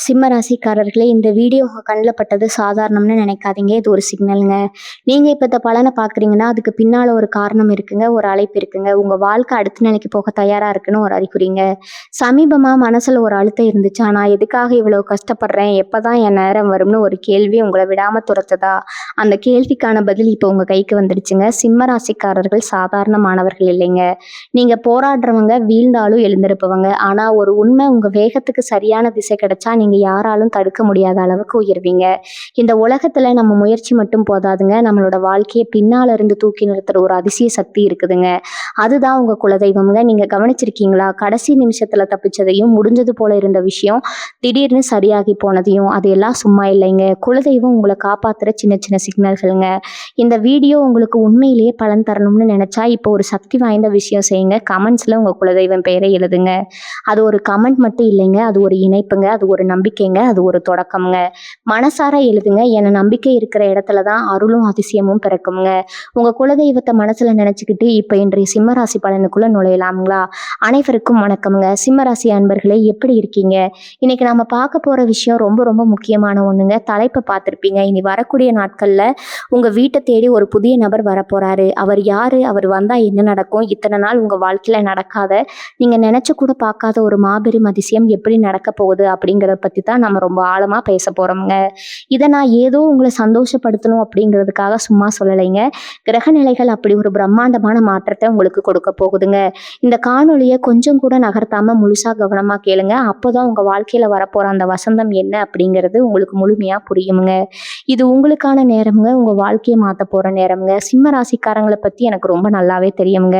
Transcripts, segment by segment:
சிம்ம ராசிக்காரர்களே, இந்த வீடியோ உங்க கண்ல பட்டது சாதாரணம்னு நினைக்காதீங்க. இது ஒரு சிக்னலுங்க. நீங்க இப்ப இந்த பலன பார்க்குறீங்கன்னா, அதுக்கு பின்னால ஒரு காரணம் இருக்குங்க. ஒரு அழைப்பு இருக்குங்க. உங்க வாழ்க்கை அடுத்த நிலைக்கு போக தயாரா இருக்குன்னு ஒரு அறிகுறிங்க. சமீபமா மனசுல ஒரு அழுத்தம் இருந்துச்சா, நான் எதுக்காக இவ்வளவு கஷ்டப்படுறேன்? எப்பதான் என் நேரம் வரும்னு ஒரு கேள்வி உங்கள விடாம துரத்துதா? அந்த கேள்விக்கான பதில் இப்ப உங்க கைக்கு வந்துடுச்சுங்க. சிம்ம ராசிக்காரர்கள் சாதாரணமானவர்கள் இல்லைங்க. நீங்க போராடுறவங்க, வீழ்ந்தாலும் எழுந்திருப்பவங்க. ஆனா ஒரு உண்மை, உங்க வேகத்துக்கு சரியான திசை கிடைச்சா நீங்க யாராலும் தடுக்க முடியாத அளவுக்கு உயர்வீங்க. இந்த உலகத்துல நம்ம முயற்சி மட்டும் போதாதுங்க. நம்மளோட வாழ்க்கையை பின்னால இருந்து தூக்கி நிறுத்துற ஒரு அதிசய சக்தி இருக்குதுங்க. அதுதான் உங்க குலதெய்வம்ங்க. நீங்க கவனிச்சிருக்கீங்களா? கடைசி நிமிஷத்துல தப்பிச்சதையும், முடிஞ்சது போல இருந்த விஷயம் திடீர்னு சரியாகி போனதையும், அது எல்லாம் சும்மா இல்லைங்க. குலதெய்வம் உங்களை காப்பாத்துற சின்ன சின்ன சிக்னல்களுங்க. இந்த வீடியோ உங்களுக்கு உண்மையிலேயே பலன் தரணும்னு நினைச்சா இப்போ ஒரு சக்தி வாய்ந்த விஷயம் செய்யுங்க. கமெண்ட்ஸ்ல உங்க குலதெய்வம் பெயரை எழுதுங்க. அது ஒரு கமெண்ட் மட்டும் இல்லைங்க. அது ஒரு இணைப்புங்க. அது ஒரு நம்பிக்கைங்க. அது ஒரு தொடக்கம்ங்க. மனசார எழுதுங்க. என நம்பிக்கை இருக்கிற இடத்துல தான் அருளும் அதிசயமும் பிறக்குங்க. உங்க குலதெய்வத்தை மனசுல நினைச்சுக்கிட்டு இப்ப இன்றைய சிம்மராசி பலனுக்குள்ள நுழையலாங்களா? அனைவருக்கும் வணக்கம்ங்க. சிம்மராசி அன்பர்களே, எப்படி இருக்கீங்க? இன்னைக்கு நாம பார்க்க போற விஷயம் ரொம்ப ரொம்ப முக்கியமான ஒண்ணுங்க. தலைப்பை பார்த்திருப்பீங்க. இனி வரக்கூடிய நாட்கள்ல உங்க வீட்டை தேடி ஒரு புதிய நபர் வரப்போறாரு. அவர் யாரு? அவர் வந்தா என்ன நடக்கும்? இத்தனை நாள் உங்க வாழ்க்கையில நடக்காத, நீங்க நினைச்சு கூட பார்க்காத ஒரு மாபெரும் அதிசயம் எப்படி நடக்க போகுது அப்படிங்கிறத பத்தி தான் நம்ம ரொம்ப ஆழமா பேச போறோம்ங்க. இதை நான் ஏதோ உங்களை சந்தோஷப்படுத்தணும் அப்படிங்கிறதுக்காக சும்மா சொல்லலைங்க. கிரக நிலைகள் அப்படி ஒரு பிரம்மாண்டமான மாற்றத்தை உங்களுக்கு கொடுக்க போகுதுங்க. இந்த காணொலியை கொஞ்சம் கூட நகர்த்தாம முழுசா கவனமா கேளுங்க. அப்போதான் உங்க வாழ்க்கையில வரப்போற அந்த வசந்தம் என்ன அப்படிங்கிறது உங்களுக்கு முழுமையா புரியுங்க. இது உங்களுக்கான நேரம்ங்க. உங்க வாழ்க்கையை மாத்த போற நேரம்ங்க. சிம்ம ராசிக்காரங்களை பத்தி எனக்கு ரொம்ப நல்லாவே தெரியுங்க.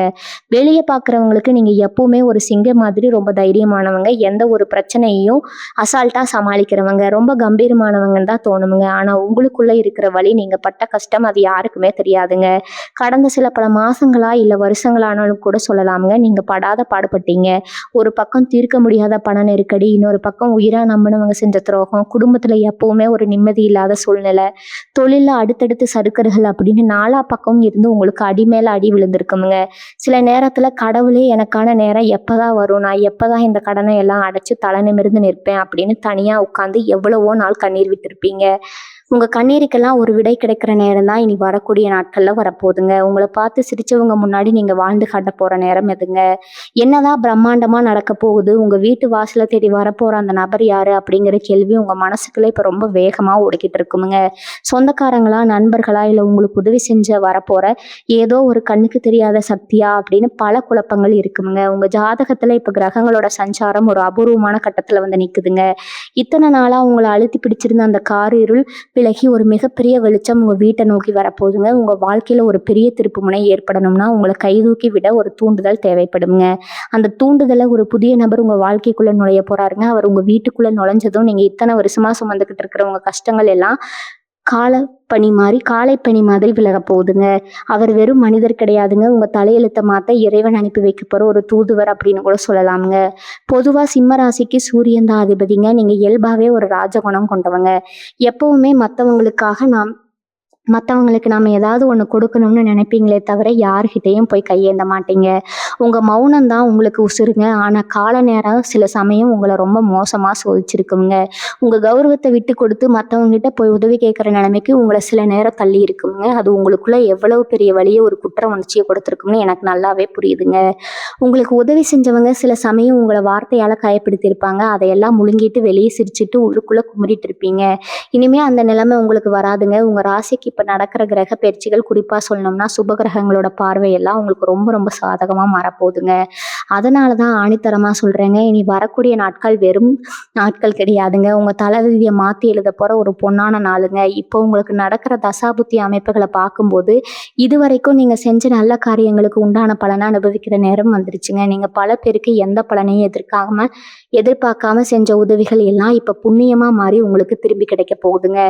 வெளியே பார்க்குறவங்களுக்கு நீங்க எப்பவுமே ஒரு சிங்கம் மாதிரி ரொம்ப தைரியமானவங்க. எந்த ஒரு பிரச்சனையையும் அசால்ட்டா சமாளிக்கிறவங்க, ரொம்ப கம்பீரமானவங்கன்னு தான் தோணுமுங்க. ஆனா உங்களுக்குள்ள இருக்கிற வலி, நீங்க பட்ட கஷ்டம் அது யாருக்குமே தெரியாதுங்க. கடந்த சில பல மாசங்களா இல்ல வருஷங்களானாலும் கூட சொல்லலாமுங்க, நீங்க படாத பாடுபட்டீங்க. ஒரு பக்கம் தீர்க்க முடியாத பண நெருக்கடி, இன்னொரு பக்கம் உயிரா நம்பினவங்க செஞ்ச துரோகம், குடும்பத்துல எப்பவுமே ஒரு நிம்மதி இல்லாத சூழ்நிலை, தொழில அடுத்தடுத்து சறுக்கல்கள் அப்படின்னு நாலா பக்கம் இருந்து உங்களுக்கு அடி மேல அடி விழுந்திருக்குமுங்க. சில நேரத்துல கடவுளே எனக்கான நேரம் எப்பதான் வரும், நான் எப்பதான் இந்த கடனை எல்லாம் அடைச்சு தலை நிமிர்ந்து நிற்பேன் அப்படின்னு தனியா உட்காந்து எவ்வளவோ நாள் கண்ணீர் விட்டுருப்பீங்க. உங்க கண்ணீருக்கெல்லாம் ஒரு விடை கிடைக்கிற நேரம் தான் இனி வரக்கூடிய நாட்கள்ல வரப்போகுதுங்க. உங்களை பார்த்து சிரிச்சவங்க முன்னாடி நீங்க வாழ்ந்து காட்ட போற நேரம் எதுங்க? என்னதான் பிரம்மாண்டமா நடக்க போகுது? உங்க வீட்டு வாசலை தேடி வரப்போற அந்த நபர் யாரு அப்படிங்கிற கேள்வி உங்க மனசுக்குள்ள இப்ப ரொம்ப வேகமா ஓடிக்கிட்டு இருக்குமுங்க. சொந்தக்காரங்களா, நண்பர்களா, இல்ல உங்களுக்கு உதவி செஞ்ச வரப்போற ஏதோ ஒரு கண்ணுக்கு தெரியாத சக்தியா அப்படின்னு பல குழப்பங்கள் இருக்குமுங்க. உங்க ஜாதகத்துல இப்ப கிரகங்களோட சஞ்சாரம் ஒரு அபூர்வமான கட்டத்துல வந்து நிக்குதுங்க. இத்தனை நாளா உங்களை அழுத்தி பிடிச்சிருந்த அந்த கார் இருள் விலகி ஒரு மிகப்பெரிய வெளிச்சம் உங்க வீட்டை நோக்கி வரப்போகுதுங்க. உங்க வாழ்க்கையில ஒரு பெரிய திருப்பு முனை ஏற்படணும்னா உங்களை கைதூக்கி விட ஒரு தூண்டுதல் தேவைப்படுங்க. அந்த தூண்டுதலை ஒரு புதிய நபர் உங்க வாழ்க்கைக்குள்ள நுழைய போறாருங்க. அவர் உங்க வீட்டுக்குள்ள நுழைஞ்சதும் நீங்க இத்தனை வருஷமா சுமந்துக்கிட்டு இருக்கிற உங்க கஷ்டங்கள் எல்லாம் காலை பனி மாதிரி விலக போகுதுங்க. அவர் வெறும் மனிதர் கிடையாதுங்க. உங்க தலையெழுத்தை மாத்த இறைவன் அனுப்பி வைக்க போற ஒரு தூதுவர் அப்படின்னு கூட சொல்லலாமுங்க. பொதுவா சிம்ம ராசிக்கு சூரியன் தான் அதிபதிங்க. நீங்க இயல்பாவே ஒரு ராஜகுணம் கொண்டவங்க. எப்பவுமே மற்றவங்களுக்கு நாம ஏதாவது ஒன்று கொடுக்கணும்னு நினைப்பீங்களே தவிர யார்கிட்டையும் போய் கையேந்த மாட்டீங்க. உங்க மௌனம் தான் உங்களுக்கு உசுருங்க. ஆனா கால நேரம் சில சமயம் உங்களை ரொம்ப மோசமா சோதிச்சிருக்குங்க. உங்க கௌரவத்தை விட்டு கொடுத்து மற்றவங்ககிட்ட போய் உதவி கேட்குற நிலைமைக்கு உங்களை சில நேரம் தள்ளி இருக்குங்க. அது உங்களுக்குள்ள எவ்வளவு பெரிய வழியை, ஒரு குற்ற உணர்ச்சியை கொடுத்துருக்குன்னு எனக்கு நல்லாவே புரியுதுங்க. உங்களுக்கு உதவி செஞ்சவங்க சில சமயம் உங்களை வார்த்தையால காயப்படுத்தியிருப்பாங்க. அதையெல்லாம் முழுங்கிட்டு வெளியே சிரிச்சுட்டு உள்ளுக்குள்ள குமரிட்டு இருப்பீங்க. இனிமே அந்த நிலைமை உங்களுக்கு வராதுங்க. உங்க ராசிக்கு இப்ப நடக்கிற கிரக பயிற்சிகள், குறிப்பா சொல்லணும்னா சுப கிரகங்களோட பார்வையெல்லாம் உங்களுக்கு ரொம்ப ரொம்ப சாதகமா மாறப்போகுதுங்க. அதனாலதான் ஆணித்தரமா சொல்றேங்க, இனி வரக்கூடிய நாட்கள் வெறும் நாட்கள் கிடையாதுங்க. உங்க தலைவிதியை மாத்தி எழுத போற ஒரு பொன்னான நாளுங்க. இப்போ உங்களுக்கு நடக்கிற தசாபுத்தி அமைப்புகளை பார்க்கும்போது இதுவரைக்கும் நீங்க செஞ்ச நல்ல காரியங்களுக்கு உண்டான பலனை அனுபவிக்கிற நேரம் வந்துருச்சுங்க. நீங்க பல பேருக்கு எந்த பலனையும் எதிர்பார்க்காம செஞ்ச உதவிகள் எல்லாம் இப்ப புண்ணியமா மாறி உங்களுக்கு திரும்பி கிடைக்க போகுதுங்க.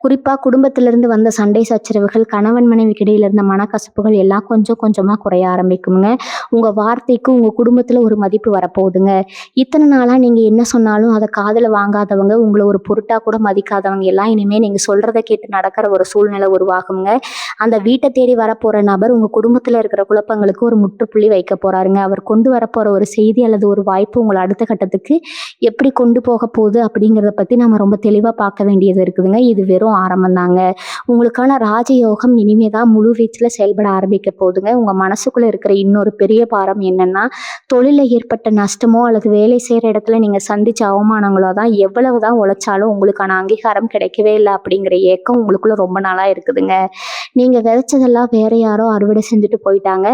குறிப்பா குடும்பத்திலிருந்து வந்த சண்டை சண்டை சச்சரவுகள், கணவன் மனைவிக்கு இடையில இருந்த மனக்கசப்புகள் எல்லாம் கொஞ்சம் கொஞ்சமா குறைய ஆரம்பிக்குங்க. உங்க வார்த்தைக்கு உங்க குடும்பத்துல ஒரு மதிப்பு வரப்போகுதுங்க. இத்தனை நாளா நீங்க என்ன சொன்னாலும் அத காதுல வாங்காதவங்க, உங்கள ஒரு பொருட்டா கூட மதிக்காதவங்க எல்லாம் இனிமே நீங்க சொல்றத கேட்டு நடக்கிற ஒரு சூழ்நிலை உருவாகுங்க. அந்த வீட்ட தேடி வரப்போற நபர் உங்க குடும்பத்துல இருக்கிற குழப்பங்களுக்கு ஒரு முற்றுப்புள்ளி வைக்க போறாருங்க. அவர் கொண்டு வரப்போற ஒரு செய்தி அல்லது ஒரு வாய்ப்பு உங்கள அடுத்த கட்டத்துக்கு எப்படி கொண்டு போக போகுது அப்படிங்கிறத பத்தி நம்ம ரொம்ப தெளிவா பார்க்க வேண்டியது இருக்குதுங்க. இது வெறும் ஆரம்பம் தாங்க. உங்களுக்கான ராஜயோகம் இனிமே தான் முழு வீச்சுல செயல்பட ஆரம்பிக்க போகுதுங்க. உங்க மனசுக்குள்ள இருக்கிற இன்னொரு பெரிய பாரம் என்னன்னா, தொழில்ல ஏற்பட்ட நஷ்டமோ அல்லது வேலை செய்யற இடத்துல நீங்க சந்திச்ச அவமானங்களோ தான் எவ்வளவுதான் உழைச்சாலும் உங்களுக்கான அங்கீகாரம் கிடைக்கவே இல்லை அப்படிங்கிற ஏக்கம் உங்களுக்குள்ள ரொம்ப நாளா இருக்குதுங்க. நீங்க விதைச்சதெல்லாம் வேற யாரோ அறுவடை செஞ்சுட்டு போயிட்டாங்க.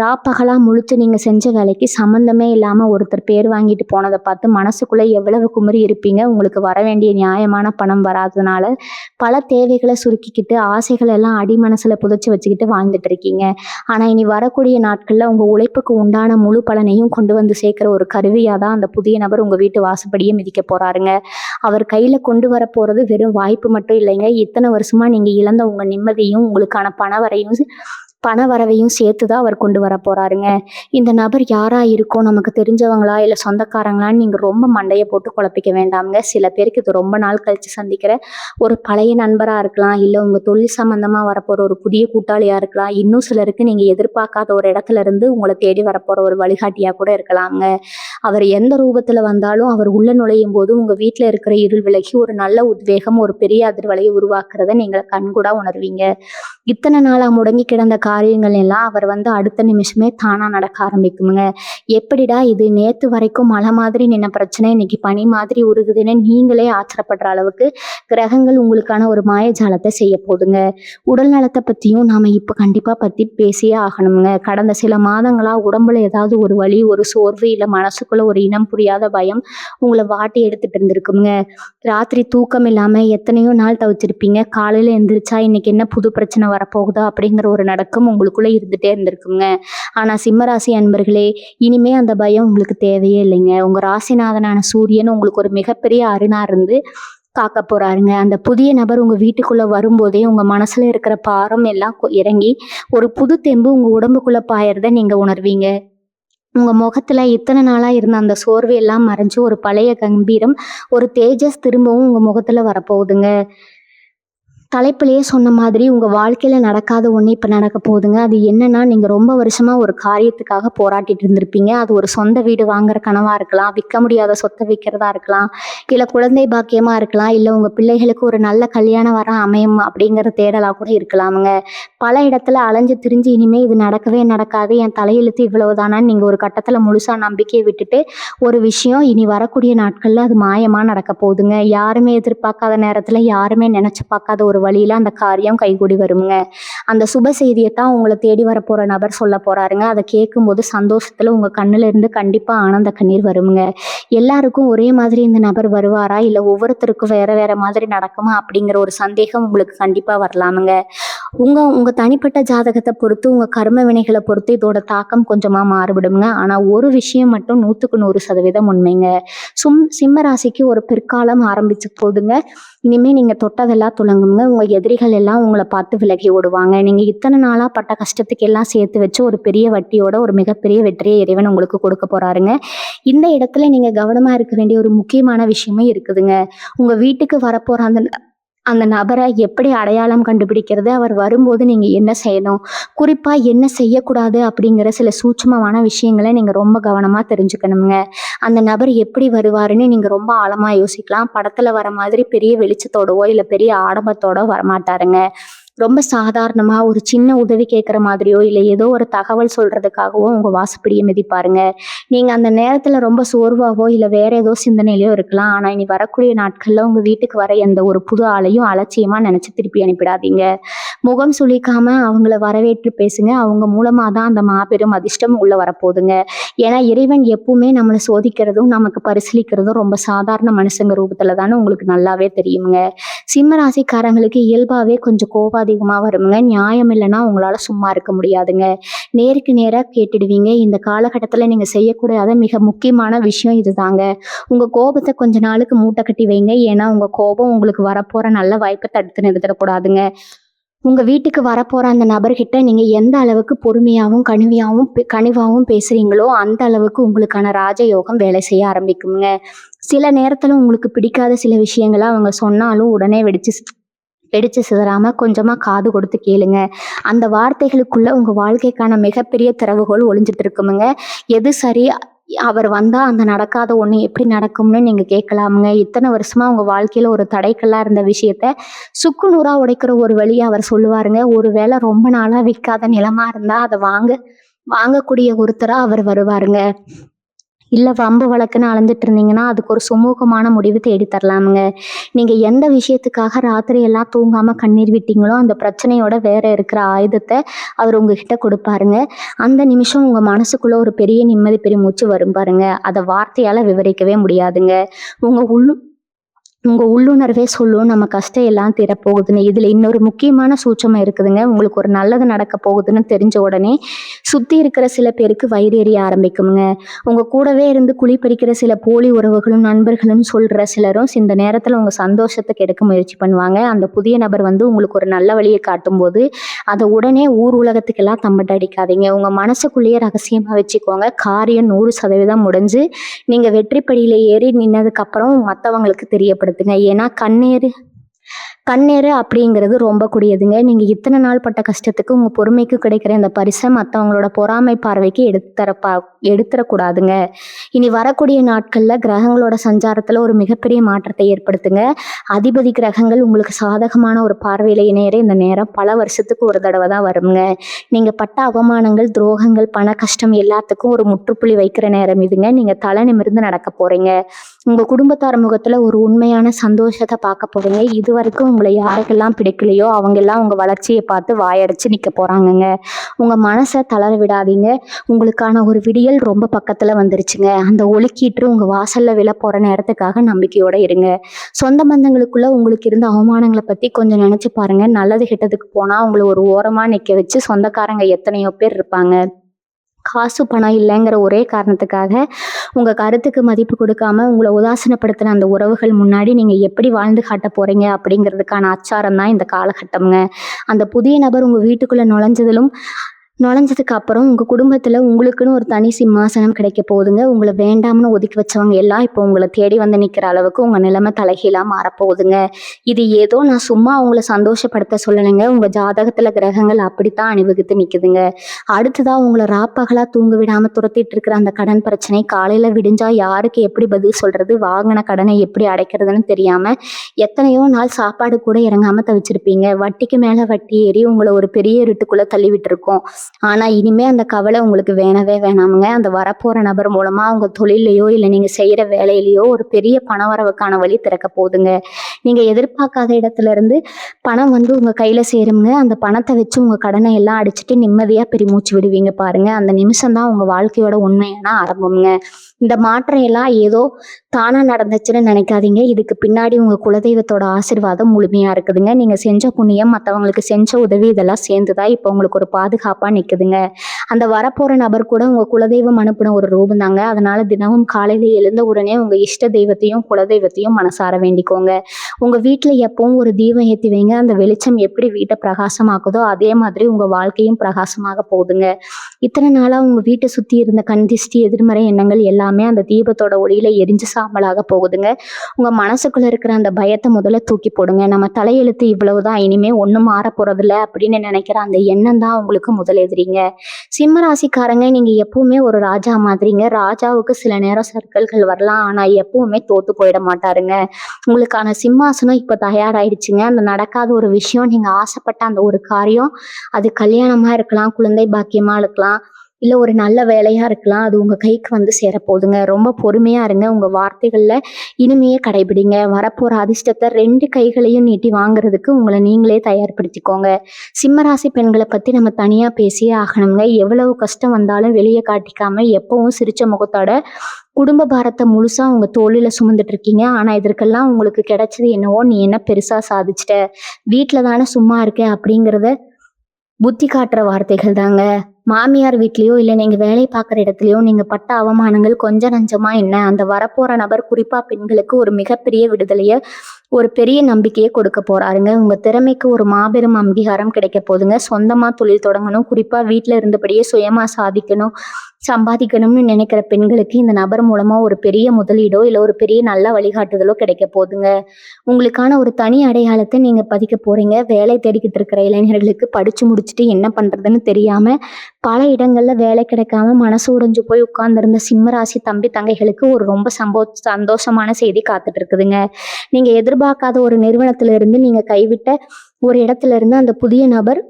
ராப்பகலா முழிச்சு நீங்க செஞ்ச வேலைக்கு சம்மந்தமே இல்லாம ஒருத்தர் பேர் வாங்கிட்டு போனதை பார்த்து மனசுக்குள்ள எவ்வளவு குமரி இருப்பீங்க. உங்களுக்கு வர வேண்டிய நியாயமான பணம் வராததுனால பல தேவைகளை சுருக்கிக்கிட்டு ஆசைகள் எல்லாம் அடி மனசுல புதைச்சு வச்சுக்கிட்டு வாழ்ந்துட்டு இருக்கீங்க. ஆனா இனி வரக்கூடிய நாட்கள்ல உங்க உழைப்புக்கு உண்டான முழு பலனையும் கொண்டு வந்து சேர்க்கிற ஒரு கருவியா தான் அந்த புதிய நபர் உங்க வீட்டு வாசப்படியே மிதிக்க போறாருங்க. அவர் கையில கொண்டு வர போறது வெறும் வாய்ப்பு மட்டும் இல்லைங்க. இத்தனை வருஷமா நீங்க இழந்த உங்க நிம்மதியும் உங்களுக்கான பண வரவையும் சேர்த்து தான் அவர் கொண்டு வர போறாருங்க. இந்த நபர் யாரா இருக்கும், நமக்கு தெரிஞ்சவங்களா இல்லை சொந்தக்காரங்களான்னு நீங்கள் ரொம்ப மண்டையை போட்டு குழப்பிக்க வேண்டாம்ங்க. சில பேருக்கு இது ரொம்ப நாள் கழித்து சந்திக்கிற ஒரு பழைய நண்பராக இருக்கலாம், இல்லை உங்கள் தொழில் சம்மந்தமாக வரப்போகிற ஒரு புதிய கூட்டாளியாக இருக்கலாம், இன்னும் சிலருக்கு நீங்கள் எதிர்பார்க்காத ஒரு இடத்துல இருந்து உங்களை தேடி வரப்போகிற ஒரு வழிகாட்டியாக கூட இருக்கலாங்க. அவர் எந்த ரூபத்தில் வந்தாலும் அவர் உள்ள நுழையும் போது உங்கள் வீட்டில் இருக்கிற இருள் விலகி ஒரு நல்ல உத்வேகம், ஒரு பெரிய அதிர்வலையை உருவாக்குறத நீங்கள் கண்கூடா உணர்வீங்க. இத்தனை நாளாக முடங்கி கிடந்த காரியங்கள் எல்லாம் அவர் அடுத்த நிமிஷமே தானா நடக்க ஆரம்பிக்குமுங்க. எப்படிடா இது, நேத்து வரைக்கும் மலை மாதிரி நின்ன பிரச்சனை இன்னைக்கு பனி மாதிரி உருகுதுன்னு நீங்களே ஆச்சரியப்படுற அளவுக்கு கிரகங்கள் உங்களுக்கான ஒரு மாயஜாலத்தை செய்ய போதுங்க. உடல் நலத்தை பத்தியும் நாம இப்ப கண்டிப்பா பத்தி பேசியே ஆகணுங்க. கடந்த சில மாதங்களா உடம்புல ஏதாவது ஒரு வலி, ஒரு சோர்வு, இல்ல மனசுக்குள்ள ஒரு இனம் புரியாத பயம் உங்களை வாட்டி எடுத்துட்டு இருந்திருக்குங்க. ராத்திரி தூக்கம் இல்லாம எத்தனையோ நாள் தவிச்சிருப்பீங்க. காலையில எந்திரிச்சா இன்னைக்கு என்ன புது பிரச்சனை வரப்போகுதா அப்படிங்கிற ஒரு நடக்கம் உங்களுக்குள்ள இருந்துட்டே இருந்திருக்குங்க. ஆனா சிம்மராசி அன்பர்களே, இனிமே அந்த பயம் உங்களுக்கு தேவையே இல்லைங்க. உங்க ராசிநாதனான சூரியன் உங்களுக்கு ஒரு மிகப்பெரிய அருணா இருந்து காக்க போறாருங்க. அந்த புதிய நபர் உங்க வீட்டுக்குள்ள வரும்போதே உங்க மனசுல இருக்கிற பாரம் எல்லாம் இறங்கி ஒரு புது தெம்பு உங்க உடம்புக்குள்ள பாயறத நீங்க உணர்வீங்க. உங்க முகத்துல இத்தனை நாளா இருந்த அந்த சோர்வு எல்லாம் மறைஞ்சு ஒரு பழைய கம்பீரம், ஒரு தேஜஸ் திரும்பவும் உங்க முகத்துல வரப்போகுதுங்க. தலைப்பிலேயே சொன்ன மாதிரி உங்க வாழ்க்கையில நடக்காத ஒண்ணு இப்ப நடக்க போகுதுங்க. அது என்னன்னா, நீங்க ரொம்ப வருஷமா ஒரு காரியத்துக்காக போராட்டிட்டு இருந்திருப்பீங்க. அது ஒரு சொந்த வீடு வாங்குற கனவா இருக்கலாம், விற்க முடியாத சொத்தை விற்கிறதா இருக்கலாம், இல்ல குழந்தை பாக்கியமா இருக்கலாம், இல்ல உங்க பிள்ளைகளுக்கு ஒரு நல்ல கல்யாணம் வர அமையும் அப்படிங்கிற தேடலா கூட இருக்கலாமுங்க. பல இடத்துல அலைஞ்சு திரிஞ்சு இனிமே இது நடக்கவே நடக்காது, என் தலையெழுத்து இவ்வளவுதானான்னு நீங்க ஒரு கட்டத்துல முழுசா நம்பிக்கையை விட்டுட்டு ஒரு விஷயம் இனி வரக்கூடிய நாட்கள்ல அது மாயமா நடக்க போகுதுங்க. யாருமே எதிர்பார்க்காத நேரத்துல, யாருமே நினைச்சு பார்க்காத ஒரு வழியில அந்த காரியம் கைகூடி வருங்க. அந்த சுப செய்தியை தான் உங்களை தேடி வர போற நபர் சொல்ல போறாருங்க. அதை கேட்கும்போது சந்தோஷத்துல உங்க கண்ணுல இருந்து கண்டிப்பா ஆனந்த கண்ணீர் வருங்க. எல்லாருக்கும் ஒரே மாதிரி இந்த நபர் வருவாரா, இல்ல ஒவ்வொருத்தருக்கும் வேற வேற மாதிரி நடக்குமா அப்படிங்கிற ஒரு சந்தேகம் உங்களுக்கு கண்டிப்பா வரலாமுங்க. உங்க தனிப்பட்ட ஜாதகத்தை பொறுத்து, உங்க கர்ம வினைகளை பொறுத்து இதோட தாக்கம் கொஞ்சமா மாறுபடுங்க. ஆனா ஒரு விஷயம் மட்டும் 100% உண்மைங்க. சிம்ம ராசிக்கு ஒரு பிற்காலம் ஆரம்பிச்சு போதுங்க. இனிமே நீங்க தொட்டதெல்லாம் துலங்குங்க. உங்க எதிரிகள் எல்லாம் உங்களை பார்த்து விலகி ஓடுவாங்க. நீங்க இத்தனை நாளா பட்ட கஷ்டத்துக்கு எல்லாம் சேர்த்து வச்சு ஒரு பெரிய வட்டியோட ஒரு மிகப்பெரிய வெற்றியை இறைவன் உங்களுக்கு கொடுக்க போறாருங்க. இந்த இடத்துல நீங்க கவனமா இருக்க வேண்டிய ஒரு முக்கியமான விஷயமும் இருக்குதுங்க. உங்க வீட்டுக்கு வரப்போற அந்த நபரை எப்படி அடையாளம் கண்டுபிடிக்கிறது, அவர் வரும்போது நீங்க என்ன செய்யணும், குறிப்பா என்ன செய்யக்கூடாது அப்படிங்கிற சில சூட்சமமான விஷயங்களை நீங்க ரொம்ப கவனமா தெரிஞ்சுக்கணுங்க. அந்த நபர் எப்படி வருவாருன்னு நீங்க ரொம்ப ஆழமா யோசிக்கலாம். படத்துல வர மாதிரி பெரிய வெளிச்சத்தோடவோ இல்ல பெரிய ஆடம்பத்தோட வரமாட்டாருங்க. ரொம்ப சாதாரணமா ஒரு சின்ன உதவி கேட்குற மாதிரியோ இல்லை ஏதோ ஒரு தகவல் சொல்றதுக்காகவோ உங்க வாசப்படியை மிதிப்பாருங்க. நீங்க அந்த நேரத்துல ரொம்ப சோர்வாவோ இல்லை வேற ஏதோ சிந்தனையிலயோ இருக்கலாம். ஆனா இனி வரக்கூடிய நாட்கள்ல உங்க வீட்டுக்கு வர எந்த ஒரு புது ஆளையும் அலட்சியமா நினைச்சு திருப்பி அனுப்பிடாதீங்க. முகம் சுளிக்காம அவங்கள வரவேற்று பேசுங்க. அவங்க மூலமா தான் அந்த மாபெரும் அதிர்ஷ்டம் உள்ள வரப்போகுதுங்க. ஏன்னா இறைவன் எப்பவுமே நம்மளை சோதிக்கிறதும் நமக்கு பரிசீலிக்கிறதும் ரொம்ப சாதாரண மனுஷங்க ரூபத்துல தானே உங்களுக்கு நல்லாவே தெரியுங்க. சிம்ம ராசிக்காரங்களுக்கு இயல்பாவே கொஞ்சம் கோபாதிகமா வருங்க. நியாயம் இல்லைன்னா உங்களால சும்மா இருக்க முடியாதுங்க. நேருக்கு நேரா கேட்டுடுவீங்க. இந்த காலகட்டத்துல நீங்க செய்யக்கூடாத மிக முக்கியமான விஷயம் இதுதாங்க. உங்க கோபத்தை கொஞ்ச நாளுக்கு மூட்டை கட்டி வைங்க. ஏன்னா உங்க கோபம் உங்களுக்கு வரப்போற நல்ல வாய்ப்பை தடுத்து நிறுத்திடக்கூடாதுங்க. உங்க வீட்டுக்கு வரப்போற அந்த நபர்கிட்ட நீங்க எந்த அளவுக்கு பொறுமையாவும், கனிவாவும் பேசுறீங்களோ, அந்த அளவுக்கு உங்களுக்கான ராஜயோகம் வேலை செய்ய ஆரம்பிக்குங்க. சில நேரத்துல உங்களுக்கு பிடிக்காத சில விஷயங்கள அவங்க சொன்னாலும் உடனே வெடிச்சு சிதறாம கொஞ்சமா காது கொடுத்து கேளுங்க. அந்த வார்த்தைகளுக்குள்ள உங்க வாழ்க்கைக்கான மிகப்பெரிய திறவுகோல் ஒளிஞ்சிட்டு இருக்குமுங்க. எது சரி, அவர் வந்தா அந்த நடக்காத ஒண்ணு எப்படி நடக்கும்னு நீங்க கேட்கலாமுங்க. இத்தனை வருஷமா உங்க வாழ்க்கையில ஒரு தடைக்கல்லா இருந்த விஷயத்த சுக்கு நூறா உடைக்கிற ஒரு வழிய அவர் சொல்லுவாருங்க. ஒருவேளை ரொம்ப நாளா விக்காத நிலமா இருந்தா அத வாங்கக்கூடிய ஒருத்தரா அவர் வருவாருங்க. இல்ல வம்பு வழக்குன்னு அலைஞ்சிட்டு இருந்தீங்கன்னா, அதுக்கு ஒரு சுமூகமான முடிவு தேடி தரலாமுங்க. நீங்க எந்த விஷயத்துக்காக ராத்திரி எல்லாம் தூங்காம கண்ணீர் விட்டீங்களோ, அந்த பிரச்சனையோட வேற இருக்கிற ஆயுதத்த அவர் உங்ககிட்ட குடுப்பாருங்க. அந்த நிமிஷம் உங்க மனசுக்குள்ள ஒரு பெரிய நிம்மதி பெருமூச்சு வரும் பாருங்க. அத வார்த்தையால விவரிக்கவே முடியாதுங்க. உங்க உங்க உள்ளுணர்வே சொல்லும் நம்ம கஷ்டம் எல்லாம் தீரப்போகுதுன்னு. இதுல இன்னொரு முக்கியமான சூட்சமம் இருக்குதுங்க. உங்களுக்கு ஒரு நல்லது நடக்க போகுதுன்னு தெரிஞ்ச உடனே சுத்தி இருக்கிற சில பேருக்கு வயிறு எரிய ஆரம்பிக்குங்க. உங்க கூடவே இருந்து குழி பறிக்கிற சில போலி உறவுகளும் நண்பர்களும் சொல்ற சிலரும் இந்த நேரத்துல உங்க சந்தோஷத்தை கெடுக்க முயற்சி பண்ணுவாங்க. அந்த புதிய நபர் வந்து உங்களுக்கு ஒரு நல்ல வழியை காட்டும் போது அதை உடனே ஊர் உலகத்துக்கெல்லாம் தம்பட்ட அடிக்காதீங்க. உங்க மனசுக்குள்ளேயே ரகசியமா வச்சுக்கோங்க. காரியம் 100% முடிஞ்சு நீங்க வெற்றிப்படியில ஏறி நின்னதுக்கு அப்புறம் மத்தவங்களுக்கு தெரியப்படுத்துங்க. ஏன்னா கண்ணீரு அப்படிங்கிறது ரொம்ப கூடியதுங்க. நீங்க இத்தனை நாள் பட்ட கஷ்டத்துக்கு உங்க பொறுமைக்கு கிடைக்கிற இந்த பரிசை மற்றவங்களோட பொறாமை பார்வைக்கு எடுத்துறக்கூடாதுங்க. இனி வரக்கூடிய நாட்கள்ல கிரகங்களோட சஞ்சாரத்துல ஒரு மிகப்பெரிய மாற்றத்தை ஏற்படுத்துங்க. அதிபதி கிரகங்கள் உங்களுக்கு சாதகமான ஒரு பார்வையில இணையற இந்த நேரம் பல வருஷத்துக்கு ஒரு தடவை தான் வருங்க. நீங்க பட்ட அவமானங்கள், துரோகங்கள், பண கஷ்டம் எல்லாத்துக்கும் ஒரு முற்றுப்புள்ளி வைக்கிற நேரம் இதுங்க. நீங்க தலை நிமிர்ந்து நடக்க போறீங்க. உங்க குடும்பத்தார் முகத்துல ஒரு உண்மையான சந்தோஷத்தை பார்க்க போறீங்க. இது வரைக்கும் உங்களை யாருக்கெல்லாம் பிடிக்கலையோ அவங்க எல்லாம் உங்க வளர்ச்சியை பார்த்து வாயடைச்சு நிக்க போறாங்கங்க. உங்க மனசை தளர விடாதீங்க. உங்களுக்கான ஒரு விடியல் ரொம்ப பக்கத்துல வந்துருச்சுங்க. அந்த ஒளிக்கீற்று உங்க வாசல்ல விழ போற நேரத்துக்காக நம்பிக்கையோட இருங்க. சொந்த பந்தங்களுக்குள்ள உங்களுக்கு இருந்த அவமானங்களை பத்தி கொஞ்சம் நினைச்சு பாருங்க. நல்லது கெட்டதுக்கு போனா உங்களை ஒரு ஓரமா நிக்க வச்சு சொந்தக்காரங்க எத்தனையோ பேர் இருப்பாங்க. காசு பணம் இல்லைங்கிற ஒரே காரணத்துக்காக உங்க கருத்துக்கு மதிப்பு கொடுக்காம உங்களை உதாசீனப்படுத்தின அந்த உறவுகள் முன்னாடி நீங்க எப்படி வாழ்ந்து காட்ட போறீங்க அப்படிங்கிறதுக்கான அச்சாரம் தான் இந்த காலகட்டம்ங்க. அந்த புதிய நபர் உங்க வீட்டுக்குள்ள நுழைஞ்சதுக்கு அப்புறம் உங்க குடும்பத்துல உங்களுக்குன்னு ஒரு தனி சிம்மாசனம் கிடைக்க போகுதுங்க. உங்களை வேண்டாம்னு ஒதுக்கி வச்சவங்க எல்லாம் இப்போ உங்களை தேடி வந்து நிக்கிற அளவுக்கு உங்க நிலைமை தலைகீழா மாறப்போகுதுங்க. இது ஏதோ நான் சும்மா உங்களை சந்தோஷப்படுத்த சொல்லலைங்க. உங்க ஜாதகத்துல கிரகங்கள் அப்படித்தான் அணிவகுத்து நிக்குதுங்க. அடுத்ததா உங்களை ராப்பகலா தூங்க விடாம துரத்திட்டு இருக்கிற அந்த கடன் பிரச்சனை காலையில விடிஞ்சா யாருக்கு எப்படி பதில் சொல்றது, வாங்கின கடனை எப்படி அடைக்கிறதுன்னு தெரியாம எத்தனையோ நாள் சாப்பாடு கூட இறங்காம தவிச்சிருப்பீங்க. வட்டிக்கு மேல வட்டி ஏறி உங்களை ஒரு பெரிய இருட்டுக்குள்ள தள்ளி விட்டுருக்கோம். ஆனா இனிமே அந்த கவலை உங்களுக்கு வேணவே வேணாமுங்க. அந்த வரப்போற நபர் மூலமா உங்க தொழிலையோ இல்ல நீங்க செய்யற வேலையிலயோ ஒரு பெரிய பணவரவுக்கான வழி திறக்க போகுதுங்க. நீங்க எதிர்பார்க்காத இடத்துல இருந்து பணம் வந்து உங்க கையில சேருங்க. அந்த பணத்தை வச்சு உங்க கடனை எல்லாம் அடிச்சுட்டு நிம்மதியா பெருமூச்சு விடுவீங்க பாருங்க. அந்த நிமிஷம் தான் உங்க வாழ்க்கையோட உண்மையான ஆரம்பம்ங்க. இந்த மாற்றம் எல்லாம் ஏதோ தானா நடந்துச்சுன்னு நினைக்காதீங்க. இதுக்கு பின்னாடி உங்க குலதெய்வத்தோட ஆசீர்வாதம் முழுமையா இருக்குதுங்க. நீங்க செஞ்ச புண்ணியம், மற்றவங்களுக்கு செஞ்ச உதவி இதெல்லாம் சேர்ந்துதான் இப்போ உங்களுக்கு ஒரு பாதுகாப்பா நிக்குதுங்க. அந்த வரப்போற நபர் கூட உங்க குலதெய்வம் அனுப்பின ஒரு ரூபம் தாங்க. அதனால தினமும் காலையில எழுந்த உடனே உங்க இஷ்ட தெய்வத்தையும் குலதெய்வத்தையும் மனசார வேண்டிக்கோங்க. உங்க வீட்டுல எப்பவும் ஒரு தீபம் ஏத்தி வைங்க. அந்த வெளிச்சம் எப்படி வீட்டை பிரகாசமாக்குதோ அதே மாதிரி உங்க வாழ்க்கையும் பிரகாசமாக போகுதுங்க. இத்தனை நாளா உங்க வீட்டை சுத்தி இருந்த கண் திஷ்டி, எதிர்மறை எண்ணங்கள் எல்லாமே அந்த தீபத்தோட ஒளியில எரிஞ்சு சாம்பலாக போகுதுங்க. உங்க மனசுக்குள்ள இருக்கிற அந்த பயத்தை முதல்ல தூக்கி போடுங்க. நம்ம தலையெழுத்து இவ்வளவுதான், இனிமே ஒண்ணும் மாற போறதில்ல அப்படின்னு நினைக்கிற அந்த எண்ணம் தான் உங்களுக்கு முதல் எதிரிங்க. சிம்ம ராசிக்காரங்க, நீங்க எப்பவுமே ஒரு ராஜா மாதிரிங்க. ராஜாவுக்கு சில நேரம் சர்க்கல்கள் வரலாம், ஆனா எப்பவுமே தோத்து போயிட மாட்டாருங்க. உங்களுக்கான சிம்மாசனம் இப்ப தயாராயிடுச்சுங்க. அந்த நடக்காத ஒரு விஷயம், நீங்க ஆசைப்பட்ட அந்த ஒரு காரியம், அது கல்யாணமா இருக்கலாம், குழந்தை பாக்கியமா இருக்கலாம், இல்ல ஒரு நல்ல வேலையா இருக்கலாம், அது உங்க கைக்கு வந்து சேரப்போகுதுங்க. ரொம்ப பொறுமையா இருங்க. உங்க வார்த்தைகள்ல இனிமையே கடைபிடிங்க. வரப்போற அதிர்ஷ்டத்தை 2 கைகளையும் நீட்டி வாங்குறதுக்கு உங்களை நீங்களே தயார்படுத்திக்கோங்க. சிம்மராசி பெண்களை பத்தி நம்ம தனியா பேசியே ஆகணுங்க. எவ்வளவு கஷ்டம் வந்தாலும் வெளியே காட்டிக்காம எப்பவும் சிரிச்ச முகத்தோட குடும்ப பாரத்தை முழுசா உங்க தோளில சுமந்துட்டு இருக்கீங்க. ஆனா இதற்கெல்லாம் உங்களுக்கு கிடைச்சது என்னவோ, நீ என்ன பெருசா சாதிச்சிட்ட, வீட்டுல தானே சும்மா இருக்க அப்படிங்கிறத புத்தி காட்டுற வார்த்தைகள் தாங்க. மாமியார் வீட்லயோ இல்ல நீங்க வேலை பார்க்குற இடத்துலயோ நீங்க பட்ட அவமானங்கள் கொஞ்சம் நஞ்சமா என்ன, அந்த வரப்போற நபர் குறிப்பா பெண்களுக்கு ஒரு மிகப்பெரிய விடுதலைய, ஒரு பெரிய நம்பிக்கைய கொடுக்க போறாருங்க. உங்க திறமைக்கு ஒரு மாபெரும் அங்கீகாரம் கிடைக்க போதுங்க. சொந்தமா தொழில் தொடங்கணும், குறிப்பா வீட்ல இருந்தபடியே சுயமா சாதிக்கணும், சம்பாதிக்கணும்னு நினைக்கிற பெண்களுக்கு இந்த நபர் மூலமா ஒரு பெரிய முதலீடோ இல்ல ஒரு பெரிய நல்ல வழிகாட்டுதலோ கிடைக்க போதுங்க. உங்களுக்கான ஒரு தனி அடையாளத்தை நீங்க பதிக்க போறீங்க. வேலை தேடிக்கிட்டு இருக்கிற இளைஞர்களுக்கு படிச்சு முடிச்சுட்டு என்ன பண்றதுன்னு தெரியாம பல இடங்கள்ல வேலை கிடைக்காம மனசு உடைஞ்சு போய் உட்கார்ந்திருந்த சிம்ம ராசி தம்பி தங்கைகளுக்கு ஒரு ரொம்ப சந்தோஷமான செய்தி காத்துட்டு இருக்குதுங்க. நீங்க எதிர்பார்க்காத ஒரு நிறுவனத்துல இருந்து நீங்க கைவிட்ட ஒரு இடத்துல இருந்து அந்த புதிய நபர்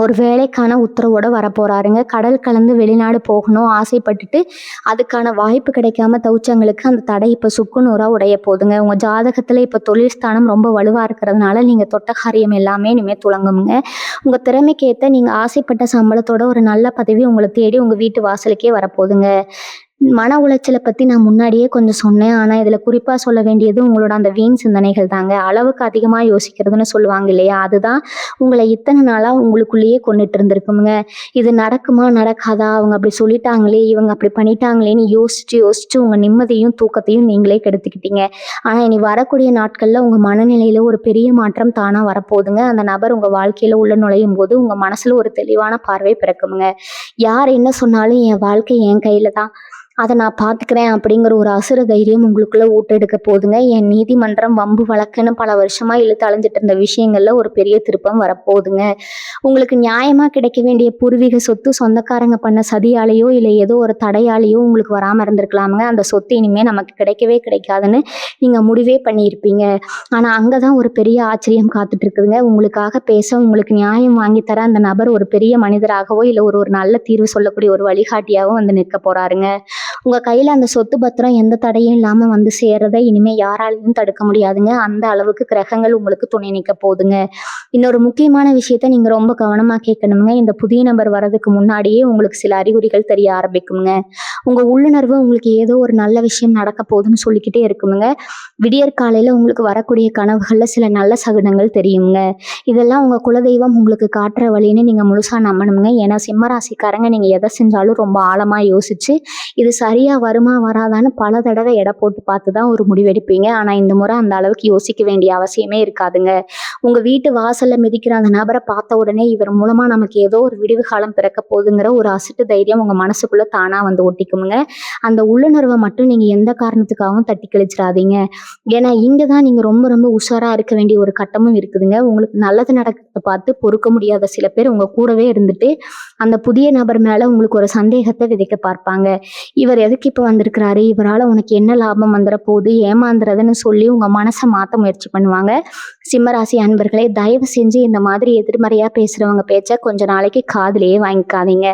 ஒரு வேலைக்கான உத்தரவோட வரப்போறாருங்க. கடல் கலந்து வெளிநாடு போகணும் ஆசைப்பட்டுட்டு அதுக்கான வாய்ப்பு கிடைக்காம தவிச்சவங்களுக்கு அந்த தடை இப்ப சுக்குநூறா உடைய போதுங்க. உங்க ஜாதகத்துல இப்ப தொழில் ஸ்தானம் ரொம்ப வலுவா இருக்கிறதுனால நீங்க தொட்ட காரியம் எல்லாமே இனிமே துலங்குங்க. உங்க திறமைக்கு ஏத்த நீங்க ஆசைப்பட்ட சம்பளத்தோட ஒரு நல்ல பதவி உங்களை தேடி உங்க வீட்டு வாசலுக்கே வரப்போகுதுங்க. மன உளைச்சலை பத்தி நான் முன்னாடியே கொஞ்சம் சொன்னேன். ஆனா இதுல குறிப்பா சொல்ல வேண்டியது உங்களோட அந்த வீண் சிந்தனைகள் தாங்க. அளவுக்கு அதிகமா யோசிக்கிறதுன்னு சொல்லுவாங்க இல்லையா, அதுதான் உங்களை இத்தனை நாளா உங்களுக்குள்ளேயே கொண்டுட்டு இருந்திருக்குங்க. இது நடக்குமா நடக்காதா, அவங்க அப்படி சொல்லிட்டாங்களே இவங்க அப்படி பண்ணிட்டாங்களேன்னு யோசிச்சு யோசிச்சு உங்க நிம்மதியும் தூக்கத்தையும் நீங்களே கெடுத்துக்கிட்டீங்க. ஆனா இனி வரக்கூடிய நாட்கள்ல உங்க மனநிலையில ஒரு பெரிய மாற்றம் தானா வரப்போகுதுங்க. அந்த நபர் உங்க வாழ்க்கையில உள்ள நுழையும் போது உங்க மனசுல ஒரு தெளிவான பார்வை பிறக்குமுங்க. யார் என்ன சொன்னாலும் என் வாழ்க்கை என் கையில தான், அதை நான் பார்த்துக்கிறேன் அப்படிங்கிற ஒரு அசுர தைரியம் உங்களுக்குள்ள ஊட்டெடுக்க போதுங்க. என் நீதிமன்றம் வம்பு வழக்குன்னு பல வருஷமா இழுத்து அலைஞ்சிட்டு இருந்த விஷயங்கள்ல ஒரு பெரிய திருப்பம் வரப்போகுதுங்க. உங்களுக்கு நியாயமா கிடைக்க வேண்டிய பூர்வீக சொத்து சொந்தக்காரங்க பண்ண சதியாலேயோ இல்ல ஏதோ ஒரு தடையாலேயோ உங்களுக்கு வராம இருந்திருக்கலாமுங்க. அந்த சொத்து இனிமே நமக்கு கிடைக்கவே கிடைக்காதுன்னு நீங்க முடிவே பண்ணியிருப்பீங்க. ஆனா அங்கதான் ஒரு பெரிய ஆச்சரியம் காத்துட்டு இருக்குதுங்க. உங்களுக்காக பேச உங்களுக்கு நியாயம் வாங்கி தர அந்த நபர் ஒரு பெரிய மனிதராகவோ இல்ல ஒரு ஒரு நல்ல தீர்வு சொல்லக்கூடிய ஒரு வழிகாட்டியாவோ வந்து நிற்க போறாருங்க. உங்க கையில அந்த சொத்து பத்திரம் எந்த தடையும் இல்லாம வந்து சேர்றதை இனிமே யாராலையும் தடுக்க முடியாதுங்க. அந்த அளவுக்கு கிரகங்கள் உங்களுக்கு துணை நிற்க போகுதுங்க. இன்னொரு முக்கியமான விஷயத்த நீங்க ரொம்ப கவனமா கேட்கணுங்க. இந்த புதிய நபர் வர்றதுக்கு முன்னாடியே உங்களுக்கு சில அறிகுறிகள் தெரிய ஆரம்பிக்குங்க. உங்க உள்ளுணர்வு உங்களுக்கு ஏதோ ஒரு நல்ல விஷயம் நடக்க போகுதுன்னு சொல்லிக்கிட்டே இருக்குமுங்க. விடியற் காலையில உங்களுக்கு வரக்கூடிய கனவுகள்ல சில நல்ல சகுனங்கள் தெரியுங்க. இதெல்லாம் உங்க குலதெய்வம் உங்களுக்கு காட்டுற வழின்னு நீங்க முழுசா நம்பணுங்க. ஏன்னா சிம்மராசிக்காரங்க நீங்க எதை செஞ்சாலும் ரொம்ப ஆழமா யோசிச்சு இது சரியா வருமா வராதான்னு பல தடவை எடை போட்டு பார்த்து தான் ஒரு முடிவெடுப்பீங்க. ஆனா இந்த முறை அந்த அளவுக்கு யோசிக்க வேண்டிய அவசியமே இருக்காதுங்க. உங்க வீட்டு வாசல்ல மிதிக்கிற அந்த நபரை பார்த்த உடனே இவர் மூலமா நமக்கு ஏதோ ஒரு விடிவு காலம் பிறக்க போகுதுங்கிற ஒரு அசட்டு தைரியம் உங்க மனசுக்குள்ள தானா வந்து ஒட்டிக்குமுங்க. அந்த உள்ளுணர்வை மட்டும் நீங்க எந்த காரணத்துக்காகவும் தட்டி கழிச்சிடாதீங்க. ஏன்னா இங்கதான் நீங்க ரொம்ப ரொம்ப உஷாரா இருக்க வேண்டிய ஒரு கட்டமும் இருக்குதுங்க. உங்களுக்கு நல்லது நடக்கிறத பார்த்து பொறுக்க முடியாத சில பேர் உங்க கூடவே இருந்துட்டு அந்த புதிய நபர் மேல உங்களுக்கு ஒரு சந்தேகத்தை விதைக்க பார்ப்பாங்க. இவர் எதுக்கு இப்ப வந்திருக்கிறாரு, இவரால உனக்கு என்ன லாபம் வந்துட போகுது, ஏமாந்துறதுன்னு சொல்லி உங்க மனசை மாத்த முயற்சி பண்ணுவாங்க. சிம்மராசி அன்பர்களே, தயவு செஞ்சு இந்த மாதிரி எதிர்மறையா பேசுறவங்க பேச்ச கொஞ்ச நாளைக்கு காதுலயே வாங்கிக்காதீங்க.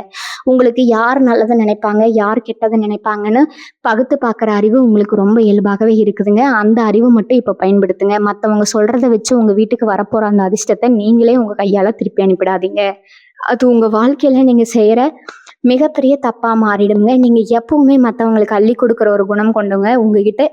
உங்களுக்கு யார் நல்லதை நினைப்பாங்க யார் கெட்டதை நினைப்பாங்கன்னு பகுத்து பார்க்குற அறிவு உங்களுக்கு ரொம்ப இயல்பாகவே இருக்குதுங்க. அந்த அறிவு மட்டும் இப்ப பயன்படுத்துங்க. மற்றவங்க சொல்றத வச்சு உங்க வீட்டுக்கு வரப்போற அந்த அதிர்ஷ்டத்தை நீங்களே உங்க கையால திருப்பி அனுப்பிடாதீங்க. அது உங்க வாழ்க்கையில நீங்க செய்யற மிகப்பெரிய தப்பா மாறிடுங்க. நீங்க எப்பவுமே மத்தவங்களுக்கு அள்ளி கொடுக்குற ஒரு குணம் கொண்டவங்க. உங்ககிட்ட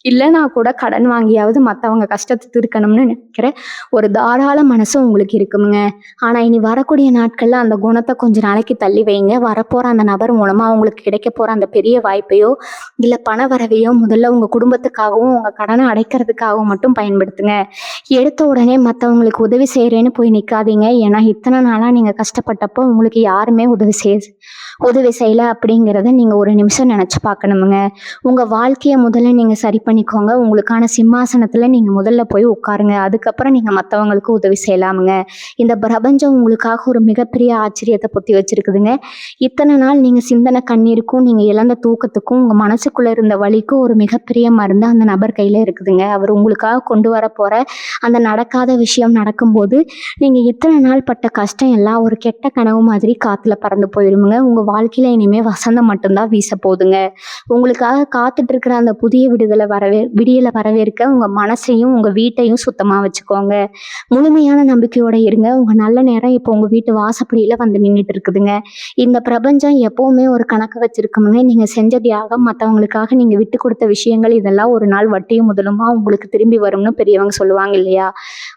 இல்லைன்னா கூட கடன் வாங்கியாவது மத்தவங்க கஷ்டத்தை தீர்க்கணும்னு நினைக்கிற ஒரு தாராள மனசு உங்களுக்கு இருக்குமுங்க. ஆனா இனி வரக்கூடிய நாட்கள்ல அந்த குணத்தை கொஞ்ச நாளைக்கு தள்ளி வைங்க. வரப்போற அந்த நபர் மூலமா உங்களுக்கு கிடைக்க போற அந்த பெரிய வாய்ப்பையோ இல்ல பண வரவையோ முதல்ல உங்க குடும்பத்துக்காகவும் உங்க கடனை அடைக்கிறதுக்காகவும் மட்டும் பயன்படுத்துங்க. எடுத்த உடனே மத்தவங்களுக்கு உதவி செய்யறேன்னு போய் நிக்காதீங்க. ஏன்னா இத்தனை நாளா நீங்க கஷ்டப்பட்டப்போ உங்களுக்கு யாருமே உதவி செய்யல அப்படிங்கிறத நீங்க ஒரு நிமிஷம் நினைச்சு பார்க்கணுமுங்க. உங்க வாழ்க்கையை முதல்ல நீங்க சரி பண்ணிக்கோங்க. உங்களுக்கான சிம்மாசனத்துல நீங்க முதல்ல போய் உட்காருங்க. அதுக்கப்புறம் நீங்க மற்றவங்களுக்கு உதவி செய்யலாமுங்க. இந்த பிரபஞ்சம் உங்களுக்காக ஒரு மிகப்பெரிய ஆச்சரியத்தை பொத்தி வச்சிருக்குதுங்க. இத்தனை நாள் நீங்க சிந்தனை கண்ணீருக்கும் நீங்க இழந்த தூக்கத்துக்கும் உங்க மனசுக்குள்ள இருந்த வலிக்கும் ஒரு மிகப்பெரிய மருந்து அந்த நபர் கையில இருக்குதுங்க. அவர் உங்களுக்காக கொண்டு வர போற அந்த நடக்காத விஷயம் நடக்கும்போது நீங்க இத்தனை நாள் பட்ட கஷ்டம் எல்லாம் ஒரு கெட்ட கனவு மாதிரி காத்துல பறந்து போயிருமுங்க. உங்க வாழ்க்கையில இனிமே வசந்தம் மட்டும்தான் வீச போகுதுங்க. உங்களுக்காக காத்துட்டு இருக்கிற அந்த புதிய விடியலை வரவேற்க உங்க மனசையும் உங்க வீட்டையும் சுத்தமா வச்சுக்கோங்க. முழுமையான நம்பிக்கையோட இருங்க. உங்க நல்ல நேரம் இப்போ உங்க வீட்டு வாசப்படியில வந்து நின்றுட்டு இருக்குதுங்க. இந்த பிரபஞ்சம் எப்பவுமே ஒரு கணக்கு வச்சிருக்கோமுங்க. நீங்க செஞ்ச தியாகம் மற்றவங்களுக்காக நீங்க விட்டு கொடுத்த விஷயங்கள் இதெல்லாம் ஒரு நாள் வட்டியும் முதலுமா உங்களுக்கு திரும்பி வரும்னு பெரியவங்க சொல்லுவாங்க இல்லையா,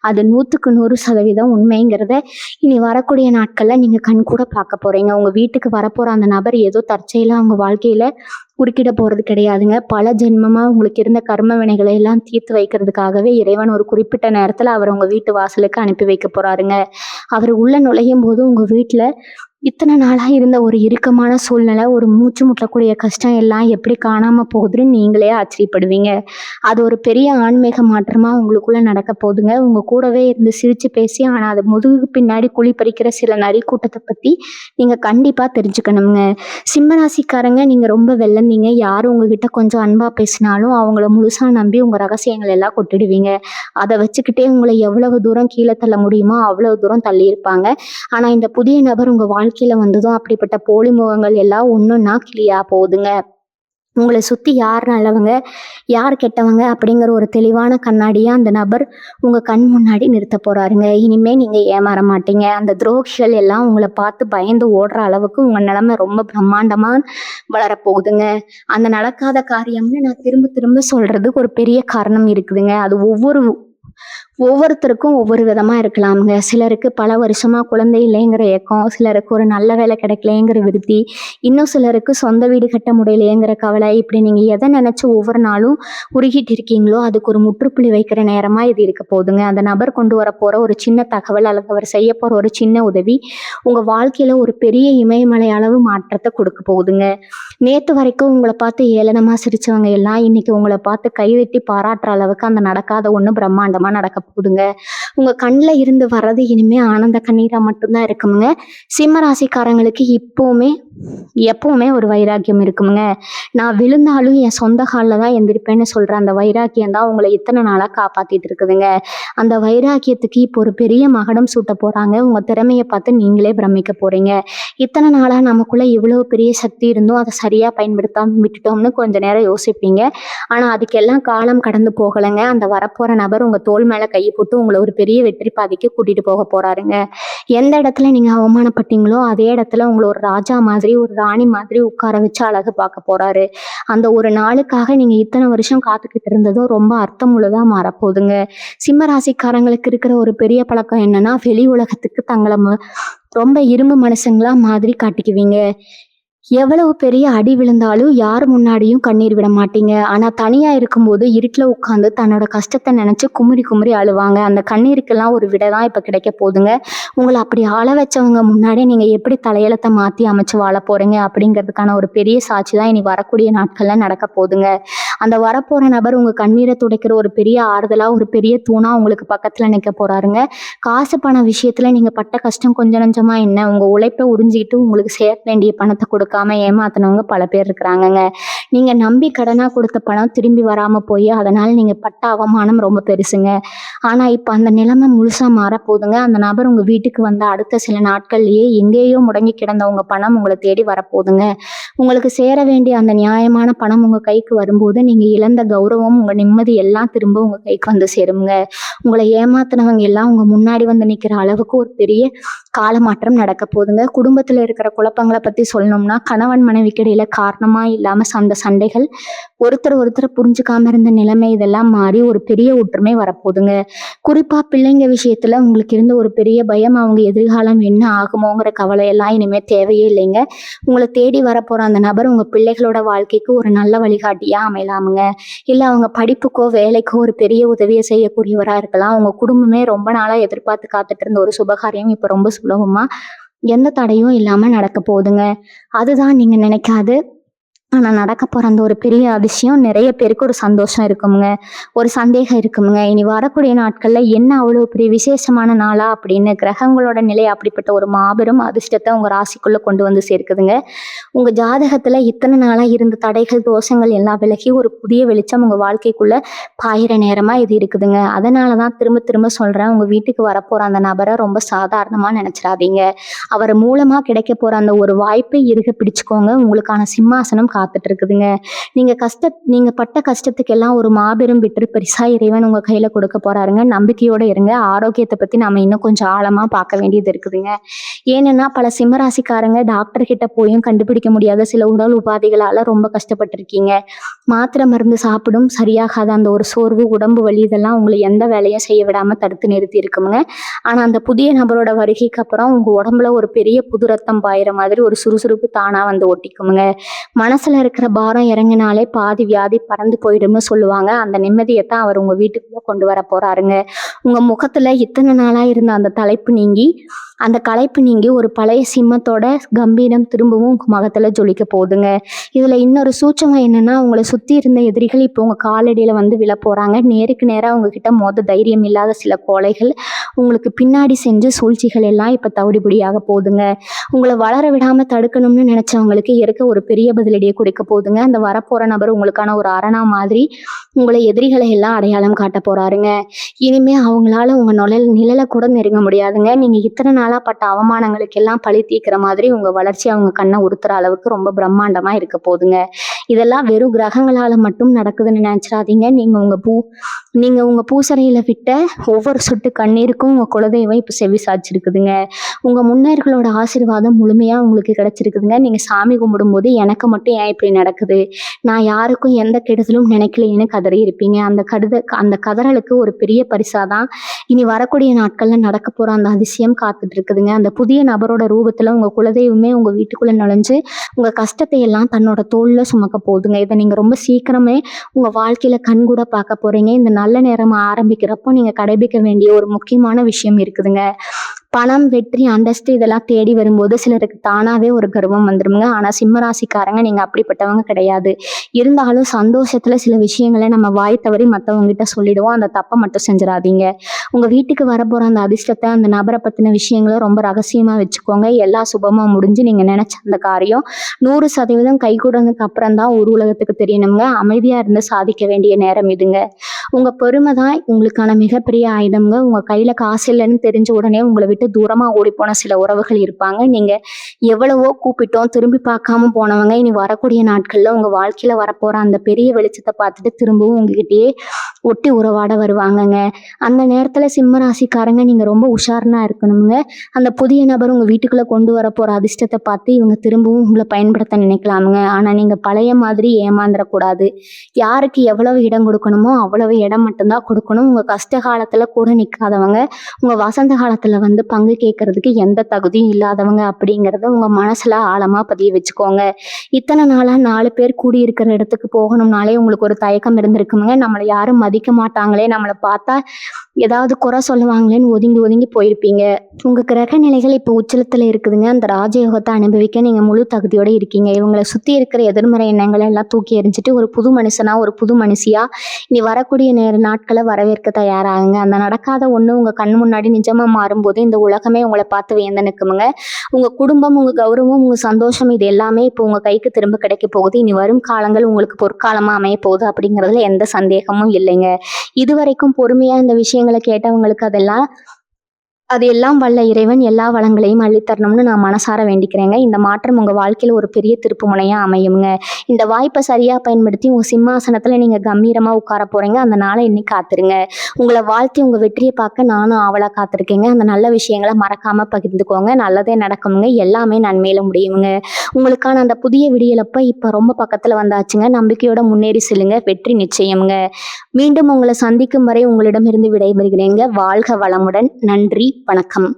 அது 100க்கு 100% உண்மைங்கிறத இனி வரக்கூடிய நாட்களில் நீங்கள் கண்கூட பார்க்க போகிறீங்க. உங்கள் வீட்டுக்கு வரப்போகிற அந்த நபர் ஏதோ தற்செயலாக அவங்க வாழ்க்கையில் குறுக்கிட போகிறது கிடையாதுங்க. பல ஜென்மமாக உங்களுக்கு இருந்த கர்ம வினைகளை எல்லாம் தீர்த்து வைக்கிறதுக்காகவே இறைவன் ஒரு குறிப்பிட்ட நேரத்தில் அவர் உங்கள் வீட்டு வாசலுக்கு அனுப்பி வைக்க போகிறாருங்க. அவர் உள்ளே நுழையும் போது உங்கள் வீட்டில் இத்தனை நாளாக இருந்த ஒரு இறுக்கமான சூழ்நிலை, ஒரு மூச்சு முட்டக்கூடிய கஷ்டம் எல்லாம் எப்படி காணாமல் போகுதுன்னு நீங்களே ஆச்சரியப்படுவீங்க. அது ஒரு பெரிய ஆன்மீக மாற்றமாக உங்களுக்குள்ளே நடக்க போகுதுங்க. உங்கள் கூடவே இருந்து சிரித்து பேசி ஆனால் அது முதுகுக்கு பின்னாடி குழி பறிக்கிற சில நரி கூட்டத்தை பற்றி நீங்கள் கண்டிப்பாக தெரிஞ்சுக்கணுங்க. சிம்மராசிக்காரங்க, நீங்கள் ரொம்ப வெள்ளந்தீங்க. யார் உங்ககிட்ட கொஞ்சம் அன்பாக பேசினாலும் அவங்கள முழுசாக நம்பி உங்கள் ரகசியங்கள் எல்லாம் கொட்டிடுவீங்க. அதை வச்சுக்கிட்டே உங்களை எவ்வளவு தூரம் கீழே தள்ள முடியுமோ அவ்வளவு தூரம் தள்ளியிருப்பாங்க. ஆனால் இந்த புதிய நபர் உங்கள் வாழ்க்கையில வந்ததும் அப்படிப்பட்ட போலி முகங்கள் எல்லாம் ஒன்றுன்னா கிளியா போகுதுங்க. உங்களை சுற்றி யார் நல்லவங்க யார் கெட்டவங்க அப்படிங்கிற ஒரு தெளிவான கண்ணாடியாக அந்த நபர் உங்கள் கண் முன்னாடி நிறுத்த போகிறாருங்க. இனிமேல் நீங்கள் ஏமாற மாட்டீங்க. அந்த துரோகிகள் எல்லாம் உங்களை பார்த்து பயந்து ஓடுற அளவுக்கு உங்கள் நிலைமை ரொம்ப பிரம்மாண்டமாக வளரப்போகுதுங்க. அந்த நடக்காத காரியம்னு நான் திரும்ப திரும்ப சொல்கிறதுக்கு ஒரு பெரிய காரணம் இருக்குதுங்க. அது ஒவ்வொருத்தருக்கும் ஒவ்வொரு விதமாக இருக்கலாமுங்க. சிலருக்கு பல வருஷமாக குழந்தை இல்லைங்கிற ஏக்கம், சிலருக்கு ஒரு நல்ல வேலை கிடைக்கலைங்கிற விருத்தி, இன்னும் சிலருக்கு சொந்த வீடு கட்ட முடியலையேங்கிற கவலை. இப்படி நீங்கள் எதை நினச்சி ஒவ்வொரு நாளும் உருகிட்டு இருக்கீங்களோ அதுக்கு ஒரு முற்றுப்புள்ளி வைக்கிற நேரமாக இது இருக்க போகுதுங்க. அந்த நபர் கொண்டு வர போகிற ஒரு சின்ன தகவல் அல்லது அவர் செய்ய போகிற ஒரு சின்ன உதவி உங்கள் வாழ்க்கையில் ஒரு பெரிய இமயமலை அளவு மாற்றத்தை கொடுக்க போகுதுங்க. நேற்று வரைக்கும் உங்களை பார்த்து ஏளனமாக சிரித்தவங்க எல்லாம் இன்னைக்கு உங்களை பார்த்து கைதட்டி பாராட்டுற அளவுக்கு அந்த நடக்காத ஒன்று பிரம்மாண்டமாக நடக்க போகுதுங்க. உங்க கண்ணில் இருந்து வர்றது இனிமே ஆனந்த கண்ணீரா மட்டும்தான் இருக்குமுங்க. சிம்ம ராசிக்காரங்களுக்கு எப்பவுமே ஒரு வைராக்கியம் இருக்குமுங்க. நான் விழுந்தாலும் என் சொந்த காலில் தான் எந்திரிப்பேன்னு சொல்ற அந்த வைராக்கியம் தான் உங்களை இத்தனை நாளாக காப்பாத்திட்டு இருக்குதுங்க. அந்த வைராக்கியத்துக்கு இப்போ ஒரு பெரிய மகுடம் சூட்ட போறாங்க. உங்க திறமையை பார்த்து நீங்களே பிரமிக்க போறீங்க. இத்தனை நாளாக நமக்குள்ள இவ்வளவு பெரிய சக்தி இருந்தும் அதை சரியா பயன்படுத்தாம விட்டுட்டோம்னு கொஞ்ச நேரம் யோசிப்பீங்க. ஆனா அதுக்கெல்லாம் காலம் கடந்து போகலைங்க. அந்த வரப்போற நபர் உங்க தோள் மேல கையை போட்டு உங்களை ஒரு பெரிய வெற்றி பாதைக்கு கூட்டிட்டு போக போறாருங்க. எந்த இடத்துல நீங்க அவமானப்பட்டீங்களோ அதே இடத்துல உங்களை ஒரு ராஜா மாதிரி ஒரு ராணி மாதிரி உட்கார வச்சு அழகு பார்க்க போறாரு. அந்த ஒரு நாளுக்காக நீங்க இத்தனை வருஷம் காத்துக்கிட்டு இருந்ததும் ரொம்ப அர்த்தமுள்ளதா மாறப்போகுதுங்க. சிம்ம ராசிக்காரங்களுக்கு இருக்கிற ஒரு பெரிய பழக்கம் என்னன்னா, வெளி உலகத்துக்கு தங்களை ரொம்ப இரும்பு மனுஷங்களா மாதிரி காட்டிக்குவீங்க. எவ்வளவு பெரிய அடி விழுந்தாலும் யார் முன்னாடியும் கண்ணீர் விட மாட்டீங்க. ஆனா தனியா இருக்கும்போது இருட்டுல உட்காந்து தன்னோட கஷ்டத்தை நினைச்சு குமுறி குமுறி அழுவாங்க. அந்த கண்ணீருக்கெல்லாம் ஒரு விடை தான் இப்ப கிடைக்க போகுதுங்க. உங்களை அப்படி ஆள வச்சவங்க முன்னாடி நீங்க எப்படி தலையெழுத்தை மாத்தி அமைச்சு வாழ போறீங்க அப்படிங்கிறதுக்கான ஒரு பெரிய சாட்சி தான் இனி வரக்கூடிய நாட்கள்ல நடக்க போகுதுங்க. அந்த வரப்போற நபர் உங்க கண்ணீரை துடைக்கிற ஒரு பெரிய ஆறுதலா ஒரு பெரிய தூணா உங்களுக்கு பக்கத்துல நிற்க போறாருங்க. காசு பண விஷயத்துல நீங்க பட்ட கஷ்டம் கொஞ்சம் நஞ்சமா என்ன, உங்க உழைப்பை உறிஞ்சிக்கிட்டு உங்களுக்கு சேர வேண்டிய பணத்தை கொடுக்காம ஏமாத்தினவங்க பல பேர் இருக்கிறாங்கங்க. நீங்க நம்பி கடனா கொடுத்த பணம் திரும்பி வராம போய் அதனால நீங்க பட்ட அவமானம் ரொம்ப பெருசுங்க. ஆனா இப்ப அந்த நிலைமை முழுசா மாறப்போகுதுங்க. அந்த நபர் உங்க வீட்டுக்கு வந்த அடுத்த சில நாட்கள்லயே எங்கேயோ முடங்கி கிடந்த உங்க பணம் உங்களை தேடி வரப்போகுதுங்க. உங்களுக்கு சேர வேண்டிய அந்த நியாயமான பணம் உங்க கைக்கு வரும்போது நீங்க இழந்த கௌரவம் உங்க நிம்மதி எல்லாம் திரும்ப உங்க கைக்கு வந்து சேருங்க. உங்களை ஏமாத்தினவங்க எல்லாம் உங்க முன்னாடி வந்து நிக்கிற அளவுக்கு ஒரு பெரிய காலமாற்றம் நடக்க போகுதுங்க. குடும்பத்துல இருக்கிற குழப்பங்களை பத்தி சொல்லணும்னா, கணவன் மனைவிக்கு இடையில காரணமா இல்லாம சண்டைகள், ஒருத்தர் புரிஞ்சுக்காம இருந்த நிலைமை இதெல்லாம் மாறி ஒரு பெரிய ஒற்றுமை வரப்போகுதுங்க. குறிப்பா பிள்ளைங்க விஷயத்துல உங்களுக்கு இருந்த ஒரு பெரிய பயம், அவங்க எதிர்காலம் என்ன ஆகுமோங்கிற கவலை எல்லாம் இனிமே தேவையே இல்லைங்க. உங்களை தேடி வரப்போற அந்த நபர் உங்க பிள்ளைகளோட வாழ்க்கைக்கு ஒரு நல்ல வழிகாட்டியா அமையலாமுங்க. இல்ல அவங்க படிப்புக்கோ வேலைக்கோ ஒரு பெரிய உதவியை செய்யக்கூடியவரா இருக்கலாம். உங்க குடும்பமே ரொம்ப நாளா எதிர்பார்த்து காத்துட்டு இருந்த ஒரு சுபகாரியம் இப்ப ரொம்ப சுலபமா எந்த தடையும் இல்லாம நடக்க போகுதுங்க. அதுதான் நீங்க நினைக்காது ஆனா நடக்க போற அந்த ஒரு பெரிய அதிசயம் நிறைய பேருக்கு ஒரு சந்தோஷம் இருக்குமுங்க. ஒரு சந்தேகம் இருக்குமுங்க. இனி வரக்கூடிய நாட்கள்ல என்ன அவ்வளவு பெரிய விசேஷமான நாளா அப்படின்னு கிரகங்களோட நிலை அப்படிப்பட்ட ஒரு மாபெரும் அதிர்ஷ்டத்தை உங்க ராசிக்குள்ள கொண்டு வந்து சேர்க்குதுங்க. உங்க ஜாதகத்துல இத்தனை நாளா இருந்த தடைகள் தோஷங்கள் எல்லாம் விலகி ஒரு புதிய வெளிச்சம் உங்க வாழ்க்கைக்குள்ள பாயிற நேரமா இது இருக்குதுங்க. அதனாலதான் திரும்ப திரும்ப சொல்றேன், உங்க வீட்டுக்கு வரப்போற அந்த நபரை ரொம்ப சாதாரணமா நினைச்சிடாதீங்க. அவர் மூலமா கிடைக்க போற அந்த ஒரு வாய்ப்பை இருக பிடிச்சுக்கோங்க. உங்களுக்கான சிம்மாசனம் காத்துட்டு இருக்குதுங்க. நீங்க பட்ட கஷ்டத்துக்கெல்லாம் ஒரு மாபெரும் வெற்றி பரிசா இறைவன் உங்க கையில கொடுக்க போறாருங்க. நம்பிக்கையோட இருங்க. ஆரோக்கியத்தை பத்தி நாம இன்னும் கொஞ்சம் ஆழமா பார்க்க வேண்டியது இருக்குதுங்க. ஏன்னா பல சிம்மராசிக்காரங்க டாக்டர் கிட்ட போயும் கண்டுபிடிக்க முடியாத சில உடல் உபாதைகளால ரொம்ப கஷ்டப்பட்டிருக்கீங்க. மாத்திரை மருந்து சாப்பிடும் சரியாகாத அந்த ஒரு சோர்வு, உடம்பு வலி இதெல்லாம் உங்களை எந்த வேலையும் செய்ய விடாம தடுத்து நிறுத்தி இருக்குமுங்க. ஆனா அந்த புதிய நபரோட வருகைக்கு அப்புறம் உங்க உடம்புல ஒரு பெரிய புது ரத்தம் பாயிற மாதிரி ஒரு சுறுசுறுப்பு தானா வந்து ஒட்டிக்குமுங்க. மனசுல இருக்கிற பாரம் இறங்கினாலே பாதி வியாதி பறந்து போயிடும்னு சொல்லுவாங்க. அந்த நிம்மதியைத்தான் அவர் உங்க வீட்டுக்குள்ள கொண்டு வர போறாருங்க. உங்க முகத்துல இத்தனை நாளா இருந்த அந்த களைப்பு நீங்கி ஒரு பழைய சிம்மத்தோட கம்பீரம் திரும்பவும் உங்க முகத்துல ஜொலிக்க போகுதுங்க. இதுல இன்னொரு சூட்சமம் என்னன்னா, உங்களை சுத்தி இருந்த எதிரிகள் இப்போ உங்க காலடியில வந்து விழ போறாங்க. நேருக்கு நேரா உங்ககிட்ட மோத தைரியம் இல்லாத சில கோழைகள் உங்களுக்கு பின்னாடி செஞ்சு சூழ்ச்சிகள் எல்லாம் இப்ப தவிடுபடியாக போகுதுங்க. உங்களை வளர விடாம தடுக்கணும்னு நினைச்சவங்களுக்கு இருக்க ஒரு பெரிய பதிலடியை கொடுக்க போகுதுங்க. அந்த வரப்போற நபர் உங்களுக்கான ஒரு அரணா மாதிரி உங்களை எதிரிகளை எல்லாம் அடையாளம் காட்ட போறாருங்க. இனிமே அவங்களால உங்க நிழலை கூட நெருங்க முடியாதுங்க. நீங்க இத்தனை நாளா பட்ட அவமானங்களுக்கு எல்லாம் பழி தீர்க்கிற மாதிரி உங்க வளர்ச்சி அவங்க கண்ணை உறுத்துற அளவுக்கு ரொம்ப பிரம்மாண்டமா இருக்க போகுதுங்க. இதெல்லாம் வெறும் கிரகங்களால மட்டும் நடக்குதுன்னு நினைச்சிடாதீங்க. நீங்க உங்க பூசறையில விட்ட ஒவ்வொரு சொட்டு கண்ணீருக்கும் உங்க குலதெய்வம் இப்ப செவி சாய்ச்சிருக்குதுங்க. உங்க முன்னோர்களோட ஆசீர்வாதம் முழுமையா உங்களுக்கு கிடைச்சிருக்குதுங்க. நீங்க சாமி கும்பிடும்போது எனக்கு மட்டும் ஏன் இப்படி நடக்குது, நான் யாருக்கும் எந்த கெடுதலும் நினைக்கலையேன்னு கதறி இருப்பீங்க. அந்த கதறலுக்கு ஒரு பெரிய பரிசாதான் இனி வரக்கூடிய நாட்கள்ல நடக்க போற அந்த அதிசயம் காத்துட்டு இருக்குதுங்க. அந்த புதிய நபரோட ரூபத்துல உங்க குலதெய்வமே உங்க வீட்டுக்குள்ள நுழைஞ்சு உங்க கஷ்டத்தை எல்லாம் தன்னோட தோல்ல சுமக்க போகுதுங்க. இதை நீங்க ரொம்ப சீக்கிரமே உங்க வாழ்க்கையில கண்கூட பார்க்க போறீங்க. இந்த நல்ல நேரம் ஆரம்பிக்கிறப்போ நீங்க கடைபிடிக்க வேண்டிய ஒரு முக்கியமான விஷயம் இருக்குதுங்க. பணம், வெற்றி, அந்தஸ்து இதெல்லாம் தேடி வரும்போது சிலருக்கு தானாவே ஒரு கர்வம் வந்துருங்க. ஆனா சிம்மராசிக்காரங்க நீங்க அப்படிப்பட்டவங்க கிடையாது. இருந்தாலும் சந்தோஷத்துல சில விஷயங்களை நம்ம வாய் தவறி மற்றவங்க கிட்ட சொல்லிடுவோம். அந்த தப்பை மட்டும் செஞ்சிடாதீங்க. உங்க வீட்டுக்கு வரப்போற அந்த அதிர்ஷ்டத்தை, அந்த நபரை பத்தின விஷயங்களை ரொம்ப ரகசியமா வச்சுக்கோங்க. எல்லா சுபமா முடிஞ்சு நீங்க நினைச்ச அந்த காரியம் 100% கைகூடதுக்கு அப்புறம் தான் ஒரு உலகத்துக்கு தெரியணுங்க. அமைதியா இருந்து சாதிக்க வேண்டிய நேரம் இதுங்க. உங்க பொறுமை தான் உங்களுக்கான மிகப்பெரிய ஆயுதம்ங்க. உங்க கையில காசு இல்லைன்னு தெரிஞ்ச உடனே உங்களை விட்டு தூரமா ஓடி போன சில உறவுகள் இருப்பாங்க. நீங்க எவ்வளவோ கூப்பிட்டோம் திரும்பி பார்க்காம போனவங்க இனி வரக்கூடிய நாட்கள்ல உங்க வாழ்க்கையில வரப்போற அந்த பெரிய வெளிச்சத்தை பார்த்துட்டு திரும்பவும் உங்ககிட்டயே ஒட்டி உறவாட வருவாங்கங்க. அந்த நேரத்துல சிம்ம ராசிக்காரங்க நீங்க ரொம்ப உஷாரனா இருக்கணுங்க. அந்த புதிய நபர் உங்க வீட்டுக்குள்ள கொண்டு வர போற அதிர்ஷ்டத்தை பார்த்து இவங்க திரும்பவும் உங்களை பயன்படுத்த நினைக்கலாமுங்க. ஆனா நீங்க பழைய மாதிரி ஏமாந்துடக்கூடாது. யாருக்கு எவ்வளவு இடம் கொடுக்கணுமோ அவ்வளவு இடம் மட்டும்தான் கொடுக்கணும். உங்க கஷ்ட காலத்துல கூட நிக்காதவங்க உங்க வசந்த காலத்துல வந்து பங்கு கேட்கறதுக்கு எந்த தகுதியும் இல்லாதவங்க அப்படிங்கறத உங்க மனசுல ஆழமா பதிய வச்சுக்கோங்க. இத்தனை நாளா 4 பேர் கூடி இருக்கிற இடத்துக்கு போகணும்னாலே உங்களுக்கு ஒரு தயக்கம் இருந்திருக்குங்க. நம்மளை யாரும் மதிக்க மாட்டாங்களே, நம்மளை பார்த்தா ஏதாவது குறை சொல்லுவாங்களேன்னு ஒதுங்கி ஒதுங்கி போயிருப்பீங்க. உங்க கிரக நிலைகள் இப்போ உச்சலத்துல இருக்குதுங்க. அந்த ராஜயோகத்தை அனுபவிக்க நீங்க முழு தகுதியோட இருக்கீங்க. இவங்களை சுத்தி இருக்கிற எதிர்மறை எண்ணங்களை எல்லாம் தூக்கி எறிஞ்சிட்டு ஒரு புது மனுஷனா ஒரு புது மனுஷியா இனி வரக்கூடிய நாட்களை வரவேற்க தயாராகுங்க. அந்த நடக்காத ஒண்ணு உங்க கண் முன்னாடி நிஜமா மாறும்போது இந்த உலகமே உங்களை பார்த்து வியந்து நிற்குமுங்க. உங்க குடும்பம், உங்க கௌரவம், உங்க சந்தோஷம் இது எல்லாமே இப்போ உங்க கைக்கு திரும்ப கிடைக்க போகுது. இனி வரும் காலங்கள் உங்களுக்கு பொற்காலமா அமைய போகுது அப்படிங்கிறதுல எந்த சந்தேகமும் இல்லைங்க. இதுவரைக்கும் பொறுமையா இந்த விஷயங்களை கேட்டவங்களுக்கு அது எல்லாம் வல்ல இறைவன் எல்லா வளங்களையும் அள்ளித்தரணும்னு நான் மனசார வேண்டிக்கிறேங்க. இந்த மாற்றம் உங்க வாழ்க்கையில ஒரு பெரிய திருப்பு முனையா அமையுங்க. இந்த வாய்ப்பை சரியா பயன்படுத்தி உங்க சிம்மாசனத்துல நீங்க கம்பீரமா உட்கார போறீங்க. அந்த நாளை எண்ணி காத்துருங்க. உங்களை வாழ்த்தி உங்க வெற்றியை பார்க்க நானும் ஆவலா காத்திருக்கேங்க. அந்த நல்ல விஷயங்களை மறக்காம பகிர்ந்துக்கோங்க. நல்லதே நடக்குமுங்க. எல்லாமே நன்மையில முடியுங்க. உங்களுக்கான அந்த புதிய விடியலப்ப இப்ப ரொம்ப பக்கத்துல வந்தாச்சுங்க. நம்பிக்கையோட முன்னேறி செல்லுங்க. வெற்றி நிச்சயம்ங்க. மீண்டும் உங்களை சந்திக்கும் வரை உங்களிடமிருந்து விடைபெறுகிறேங்க. வாழ்க வளமுடன். நன்றி. வணக்கம்.